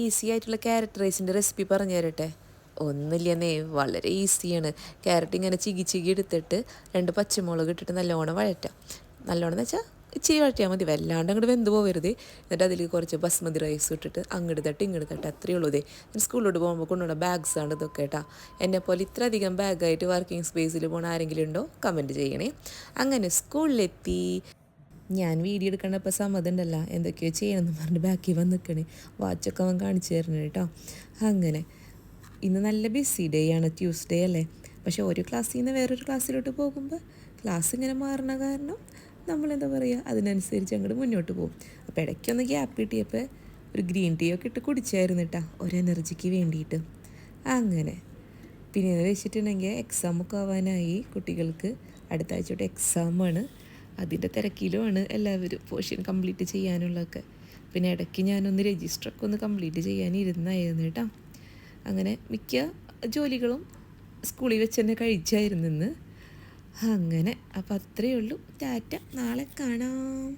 Easy ആയിട്ടുള്ള carrot റൈസിൻ്റെ recipe പറഞ്ഞു തരട്ടെ. ഒന്നുമില്ലെന്നേ, വളരെ ഈസിയാണ്. ക്യാരറ്റ് ഇങ്ങനെ ചികി എടുത്തിട്ട് 2 പച്ചമുളക് ഇട്ടിട്ട് നല്ലോണം വഴറ്റാം. നല്ലോണം എന്ന് വെച്ചാൽ ഇച്ചിരി വഴറ്റിയാൽ മതി, വല്ലാണ്ട് അങ്ങോട്ട് വെന്ത് പോകരുത്. എന്നിട്ട് അതിൽ കുറച്ച് ബസ്മതി റൈസ് ഇട്ടിട്ട് അങ്ങോട്ട് തട്ടി ഇങ്ങോട്ട് തട്ടി, അത്രയേ ഉള്ളൂ. ഞാൻ സ്കൂളിലോട്ട് പോകുമ്പോൾ കൊണ്ടുപോകുന്ന ബാഗ്സാണ് ഇതൊക്കെ കേട്ടോ. എന്നെപ്പോലെ ഇത്ര അധികം ബാഗായിട്ട് വർക്കിംഗ് സ്പേസിൽ പോകണ ആരെങ്കിലും ഉണ്ടോ കമൻറ്റ് ചെയ്യണേ. അങ്ങനെ സ്കൂളിലെത്തി ഞാൻ വീഡിയോ എടുക്കേണ്ടപ്പോൾ സമ്മതം ഉണ്ടല്ലോ, എന്തൊക്കെയോ ചെയ്യണമെന്ന് പറഞ്ഞിട്ട് ബാക്കി വന്ന് നിൽക്കണേ. വാച്ചൊക്കെ അവൻ കാണിച്ചു തരണം കേട്ടോ. അങ്ങനെ ഇന്ന് നല്ല ബിസി ഡേ ആണ്, ട്യൂസ്ഡേ അല്ലേ. പക്ഷേ ഒരു ക്ലാസ്സിൽ നിന്ന് വേറൊരു ക്ലാസ്സിലോട്ട് പോകുമ്പോൾ ക്ലാസ് ഇങ്ങനെ മാറണ കാരണം നമ്മളെന്താ പറയുക, അതിനനുസരിച്ച് അങ്ങോട്ട് മുന്നോട്ട് പോകും. അപ്പോൾ ഇടയ്ക്കൊന്ന് ഗ്യാപ്പ് കിട്ടിയപ്പോൾ ഒരു ഗ്രീൻ ടീ ഒക്കെ ഇട്ട് കുടിച്ചായിരുന്നു കേട്ടോ, ഒരു എനർജിക്ക് വേണ്ടിയിട്ട്. അങ്ങനെ പിന്നെ വെച്ചിട്ടുണ്ടെങ്കിൽ എക്സാമൊക്കെ ആവാനായി കുട്ടികൾക്ക്. അടുത്ത ആഴ്ച തൊട്ട് എക്സാമാണ്, അതിൻ്റെ തിരക്കിലുമാണ് എല്ലാവരും, പോർഷൻ കംപ്ലീറ്റ് ചെയ്യാനുള്ളതൊക്കെ. പിന്നെ ഇടയ്ക്ക് ഞാനൊന്ന് രജിസ്റ്ററൊക്കെ ഒന്ന് കംപ്ലീറ്റ് ചെയ്യാനിരുന്നായിരുന്നു കേട്ടോ. അങ്ങനെ മിക്ക ജോലികളും സ്കൂളിൽ വെച്ച് തന്നെ കഴിച്ചായിരുന്നു ഇന്ന്. അങ്ങനെ അപ്പോൾ അത്രയേ ഉള്ളൂ. ടാറ്റ, നാളെ കാണാം.